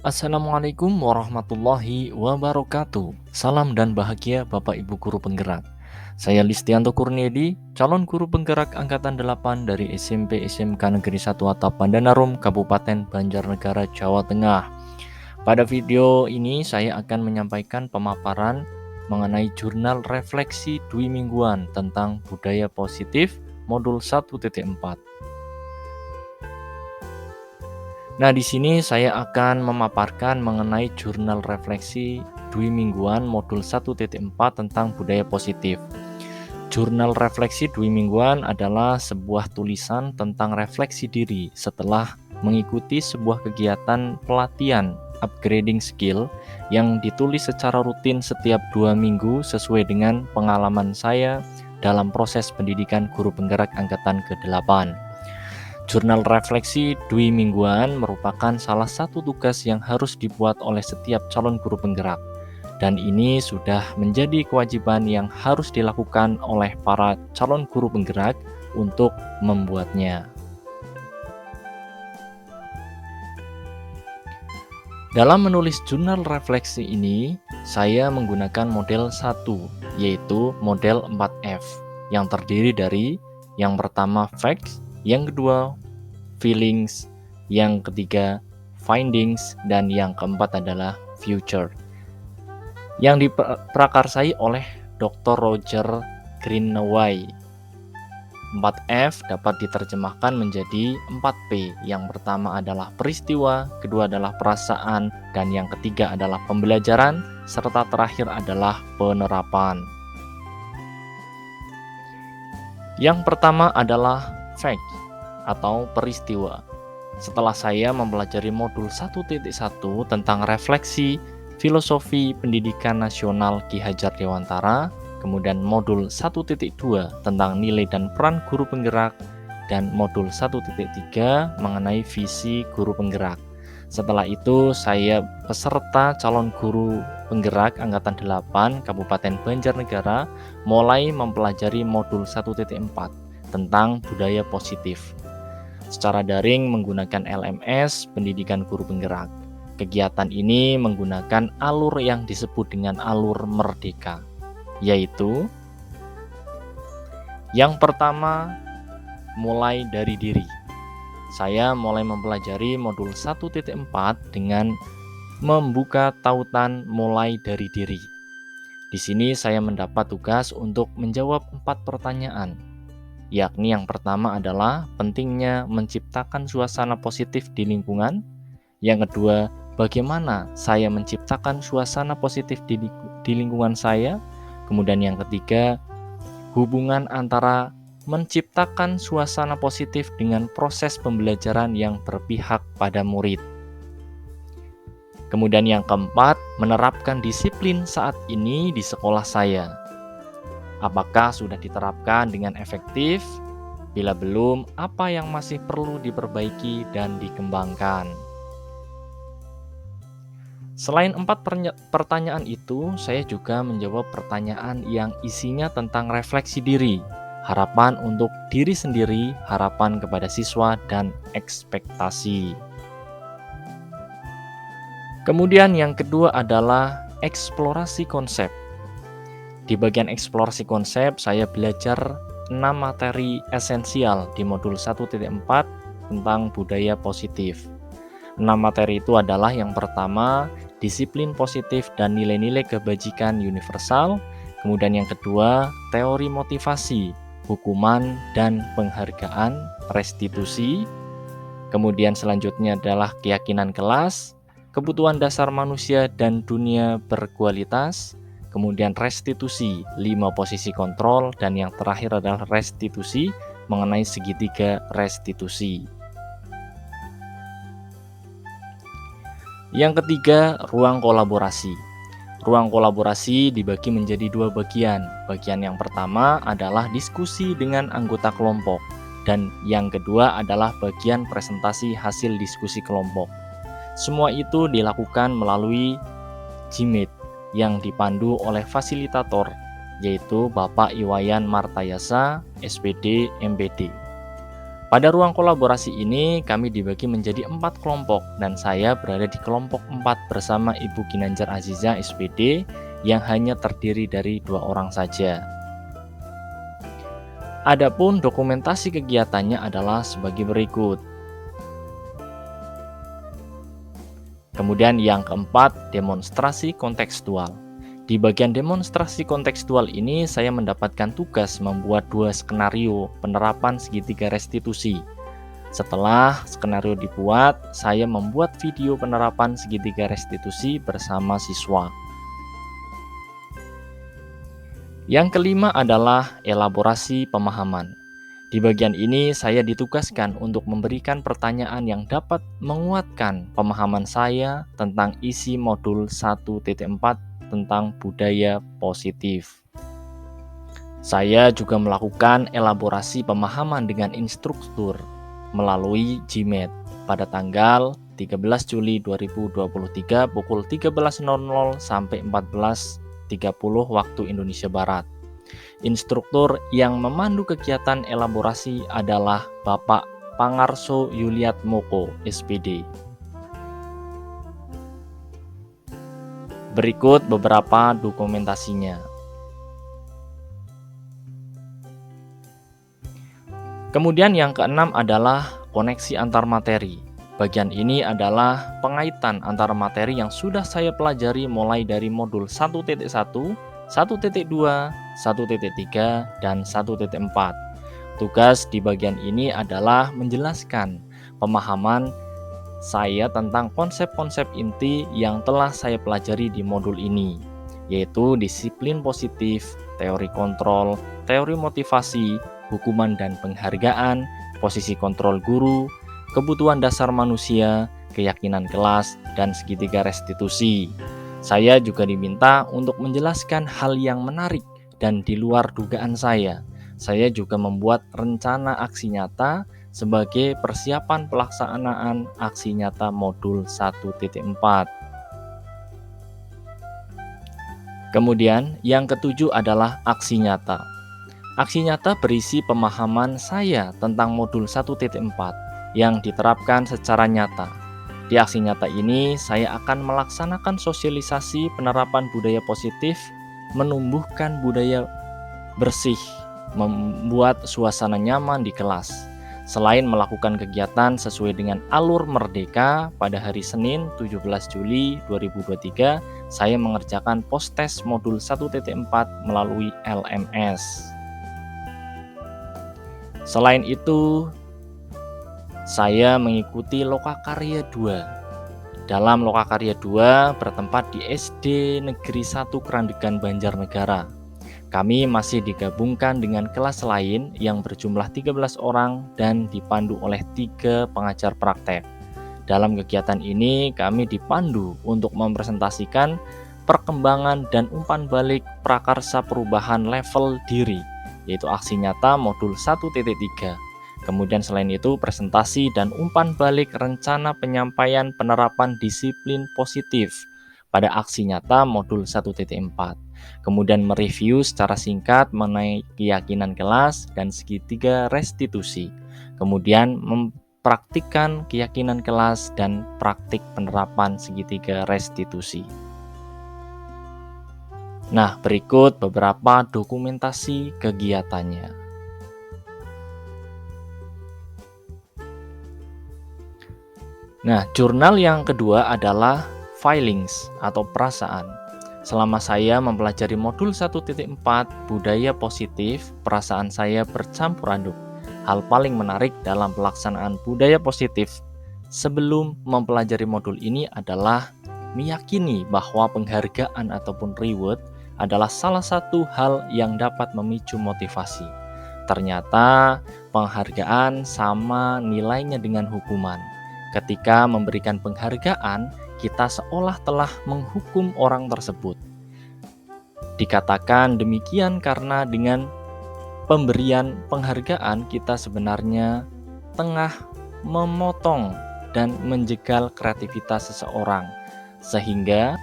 Assalamualaikum warahmatullahi wabarakatuh. Salam dan bahagia Bapak Ibu Guru Penggerak. Saya Listianto Kurniedi, calon guru penggerak Angkatan 8 dari SMP SMK Negeri 1 Atap Pandanarum, Kabupaten Banjarnegara, Jawa Tengah. Pada video ini saya akan menyampaikan pemaparan mengenai jurnal refleksi dwi mingguan tentang budaya positif modul 1.4. Nah, di sini saya akan memaparkan mengenai jurnal refleksi dwi mingguan modul 1.4 tentang budaya positif. Jurnal refleksi dwi mingguan adalah sebuah tulisan tentang refleksi diri setelah mengikuti sebuah kegiatan pelatihan upgrading skill yang ditulis secara rutin setiap 2 minggu sesuai dengan pengalaman saya dalam proses pendidikan guru penggerak angkatan ke-8. Jurnal refleksi dwi mingguan merupakan salah satu tugas yang harus dibuat oleh setiap calon guru penggerak, dan ini sudah menjadi kewajiban yang harus dilakukan oleh para calon guru penggerak untuk membuatnya. Dalam menulis jurnal refleksi ini, saya menggunakan model 1, yaitu model 4F, yang terdiri dari yang pertama facts, yang kedua feelings, yang ketiga findings, dan yang keempat adalah future, yang diprakarsai oleh Dr. Roger Greenaway. 4F dapat diterjemahkan menjadi 4P. Yang pertama adalah peristiwa, kedua adalah perasaan, dan yang ketiga adalah pembelajaran, serta terakhir adalah penerapan. Yang pertama adalah fact atau peristiwa. Setelah saya mempelajari modul 1.1 tentang refleksi filosofi pendidikan nasional Ki Hajar Dewantara, kemudian modul 1.2 tentang nilai dan peran guru penggerak, dan modul 1.3 mengenai visi guru penggerak. Setelah itu saya peserta calon guru penggerak angkatan 8 Kabupaten Banjarnegara mulai mempelajari modul 1.4 tentang budaya positif secara daring menggunakan LMS Pendidikan Guru Penggerak. Kegiatan ini menggunakan alur yang disebut dengan alur merdeka, yaitu yang pertama, mulai dari diri. Saya mulai mempelajari modul 1.4 dengan membuka tautan mulai dari diri. Di sini saya mendapat tugas untuk menjawab 4 pertanyaan, yakni yang pertama adalah pentingnya menciptakan suasana positif di lingkungan. Yang kedua, bagaimana saya menciptakan suasana positif di lingkungan saya. Kemudian yang ketiga, hubungan antara menciptakan suasana positif dengan proses pembelajaran yang berpihak pada murid. Kemudian yang keempat, menerapkan disiplin saat ini di sekolah saya. Apakah sudah diterapkan dengan efektif? Bila belum, apa yang masih perlu diperbaiki dan dikembangkan? Selain 4 pertanyaan itu, saya juga menjawab pertanyaan yang isinya tentang refleksi diri, harapan untuk diri sendiri, harapan kepada siswa, dan ekspektasi. Kemudian yang kedua adalah eksplorasi konsep. Di bagian eksplorasi konsep, saya belajar 6 materi esensial di modul 1.4 tentang budaya positif. 6 materi itu adalah yang pertama, disiplin positif dan nilai-nilai kebajikan universal. Kemudian yang kedua, teori motivasi, hukuman dan penghargaan, restitusi. Kemudian selanjutnya adalah keyakinan kelas, kebutuhan dasar manusia dan dunia berkualitas. Kemudian restitusi, 5 posisi kontrol, dan yang terakhir adalah restitusi mengenai segitiga restitusi. Yang ketiga, ruang kolaborasi. Ruang kolaborasi dibagi menjadi 2 bagian. Bagian yang pertama adalah diskusi dengan anggota kelompok, dan yang kedua adalah bagian presentasi hasil diskusi kelompok. Semua itu dilakukan melalui Gmeet yang dipandu oleh fasilitator, yaitu Bapak Iwayan Martayasa, SPD, MPD. Pada ruang kolaborasi ini, kami dibagi menjadi 4 kelompok dan saya berada di kelompok 4 bersama Ibu Ginanjar Aziza SPD yang hanya terdiri dari 2 orang saja. Adapun dokumentasi kegiatannya adalah sebagai berikut. Kemudian yang keempat, demonstrasi kontekstual. Di bagian demonstrasi kontekstual ini, saya mendapatkan tugas membuat 2 skenario penerapan segitiga restitusi. Setelah skenario dibuat, saya membuat video penerapan segitiga restitusi bersama siswa. Yang kelima adalah elaborasi pemahaman. Di bagian ini, saya ditugaskan untuk memberikan pertanyaan yang dapat menguatkan pemahaman saya tentang isi modul 1.4 tentang budaya positif. Saya juga melakukan elaborasi pemahaman dengan instruktur melalui GMAT pada tanggal 13 Juli 2023 pukul 13.00 sampai 14.30 waktu Indonesia Barat. Instruktur yang memandu kegiatan elaborasi adalah Bapak Pangarso Yuliatmoko, SPD. Berikut beberapa dokumentasinya. Kemudian yang keenam adalah koneksi antar materi. Bagian ini adalah pengaitan antar materi yang sudah saya pelajari mulai dari modul 1.1, 1.2, 1.3, dan 1.4. Tugas di bagian ini adalah menjelaskan pemahaman saya tentang konsep-konsep inti yang telah saya pelajari di modul ini, yaitu disiplin positif, teori kontrol, teori motivasi, hukuman dan penghargaan, posisi kontrol guru, kebutuhan dasar manusia, keyakinan kelas, dan segitiga restitusi. Saya juga diminta untuk menjelaskan hal yang menarik dan di luar dugaan saya. Saya juga membuat rencana aksi nyata sebagai persiapan pelaksanaan aksi nyata modul 1.4. Kemudian yang ketujuh adalah aksi nyata. Aksi nyata berisi pemahaman saya tentang modul 1.4 yang diterapkan secara nyata. Di aksi nyata ini, saya akan melaksanakan sosialisasi penerapan budaya positif, menumbuhkan budaya bersih, membuat suasana nyaman di kelas. Selain melakukan kegiatan sesuai dengan alur Merdeka, pada hari Senin 17 Juli 2023, saya mengerjakan post-test modul 1.4 melalui LMS. Selain itu, saya mengikuti Lokakarya 2. Dalam Lokakarya 2 bertempat di SD Negeri 1 Kerandegan Banjarnegara. Kami masih digabungkan dengan kelas lain yang berjumlah 13 orang dan dipandu oleh 3 pengajar praktek. Dalam kegiatan ini, kami dipandu untuk mempresentasikan perkembangan dan umpan balik prakarsa perubahan level diri, yaitu aksi nyata modul 1.3. Kemudian selain itu, presentasi dan umpan balik rencana penyampaian penerapan disiplin positif pada aksi nyata modul 1.4. Kemudian mereview secara singkat mengenai keyakinan kelas dan segitiga restitusi. Kemudian mempraktikkan keyakinan kelas dan praktik penerapan segitiga restitusi. Nah, berikut beberapa dokumentasi kegiatannya. Nah, jurnal yang kedua adalah feelings atau perasaan. Selama saya mempelajari modul 1.4 budaya positif, perasaan saya bercampur aduk. Hal paling menarik dalam pelaksanaan budaya positif sebelum mempelajari modul ini adalah meyakini bahwa penghargaan ataupun reward adalah salah satu hal yang dapat memicu motivasi. Ternyata penghargaan sama nilainya dengan hukuman. Ketika memberikan penghargaan, kita seolah telah menghukum orang tersebut. Dikatakan demikian karena dengan pemberian penghargaan kita sebenarnya tengah memotong dan menjegal kreativitas seseorang, sehingga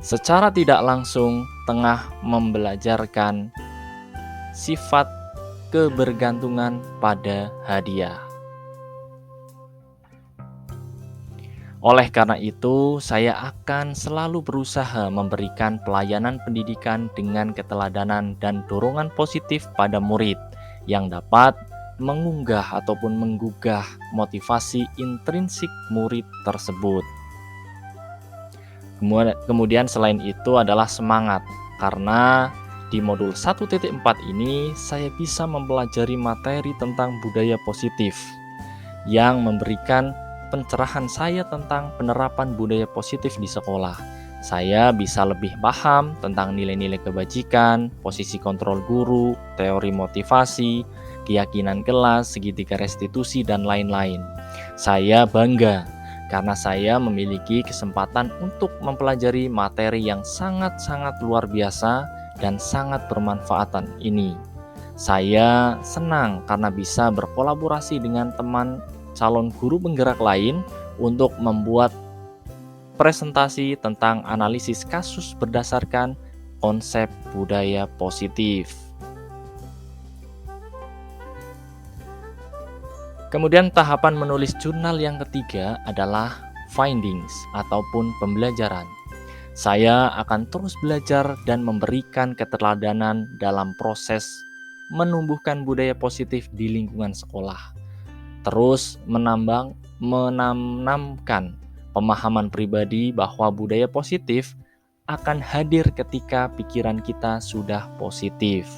secara tidak langsung tengah membelajarkan sifat kebergantungan pada hadiah. Oleh karena itu, saya akan selalu berusaha memberikan pelayanan pendidikan dengan keteladanan dan dorongan positif pada murid yang dapat mengunggah ataupun menggugah motivasi intrinsik murid tersebut. Kemudian selain itu adalah semangat, karena di modul 1.4 ini saya bisa mempelajari materi tentang budaya positif yang memberikan pencerahan saya tentang penerapan budaya positif di sekolah. Saya bisa lebih paham tentang nilai-nilai kebajikan, posisi kontrol guru, teori motivasi, keyakinan kelas, segitiga restitusi, dan lain-lain. Saya bangga karena saya memiliki kesempatan untuk mempelajari materi yang sangat-sangat luar biasa dan sangat bermanfaat ini. Saya senang karena bisa berkolaborasi dengan teman calon guru penggerak lain untuk membuat presentasi tentang analisis kasus berdasarkan konsep budaya positif. Kemudian tahapan menulis jurnal yang ketiga adalah findings ataupun pembelajaran. Saya akan terus belajar dan memberikan keteladanan dalam proses menumbuhkan budaya positif di lingkungan sekolah. Terus menanamkan pemahaman pribadi bahwa budaya positif akan hadir ketika pikiran kita sudah positif.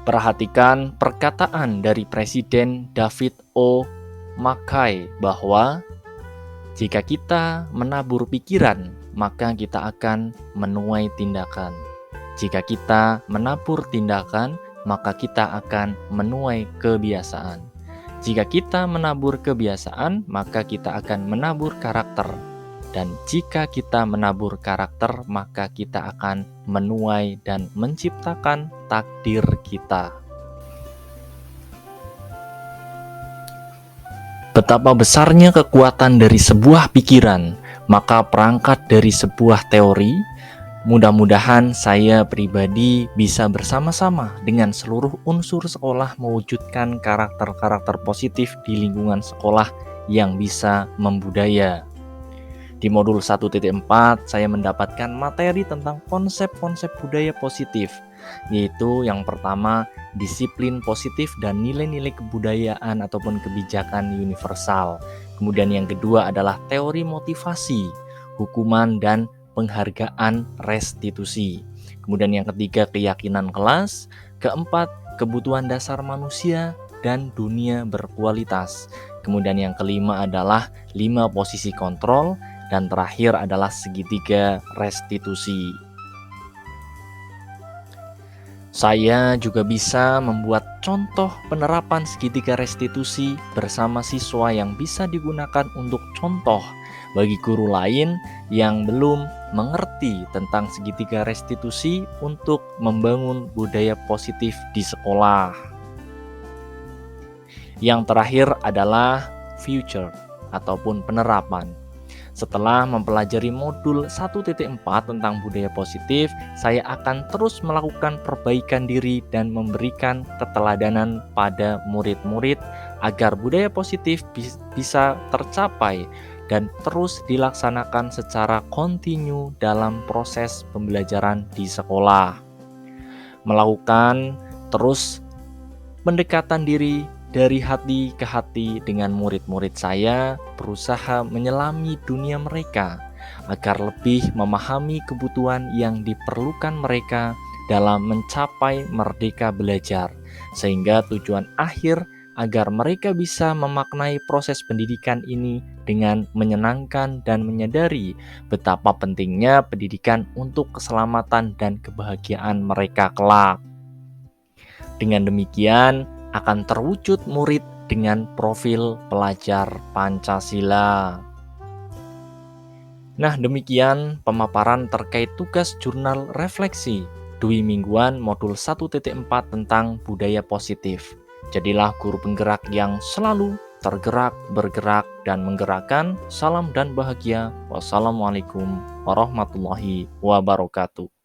Perhatikan perkataan dari Presiden David O. Mackay bahwa jika kita menabur pikiran, maka kita akan menuai tindakan. Jika kita menabur tindakan, maka kita akan menuai kebiasaan. Jika kita menabur kebiasaan, maka kita akan menabur karakter. Dan jika kita menabur karakter, maka kita akan menuai dan menciptakan takdir kita. Betapa besarnya kekuatan dari sebuah pikiran, maka perangkat dari sebuah teori. Mudah-mudahan saya pribadi bisa bersama-sama dengan seluruh unsur sekolah mewujudkan karakter-karakter positif di lingkungan sekolah yang bisa membudaya. Di modul 1.4 saya mendapatkan materi tentang konsep-konsep budaya positif, yaitu yang pertama disiplin positif dan nilai-nilai kebudayaan ataupun kebijakan universal. Kemudian yang kedua adalah teori motivasi, hukuman dan penghargaan restitusi. Kemudian yang ketiga keyakinan kelas, keempat kebutuhan dasar manusia dan dunia berkualitas. Kemudian yang kelima adalah 5 posisi kontrol dan terakhir adalah segitiga restitusi. Saya juga bisa membuat contoh penerapan segitiga restitusi bersama siswa yang bisa digunakan untuk contoh bagi guru lain yang belum mengerti tentang segitiga restitusi untuk membangun budaya positif di sekolah. Yang terakhir adalah future ataupun penerapan. Setelah mempelajari modul 1.4 tentang budaya positif, saya akan terus melakukan perbaikan diri dan memberikan keteladanan pada murid-murid agar budaya positif bisa tercapai dan terus dilaksanakan secara kontinu dalam proses pembelajaran di sekolah. Melakukan terus pendekatan diri dari hati ke hati dengan murid-murid saya, berusaha menyelami dunia mereka agar lebih memahami kebutuhan yang diperlukan mereka dalam mencapai merdeka belajar, sehingga tujuan akhir agar mereka bisa memaknai proses pendidikan ini dengan menyenangkan dan menyadari betapa pentingnya pendidikan untuk keselamatan dan kebahagiaan mereka kelak. Dengan demikian, akan terwujud murid dengan profil pelajar Pancasila. Nah, demikian pemaparan terkait tugas jurnal refleksi Dwi Mingguan modul 1.4 tentang budaya positif. Jadilah guru penggerak yang selalu tergerak, bergerak, dan menggerakkan. Salam dan bahagia. Wassalamualaikum warahmatullahi wabarakatuh.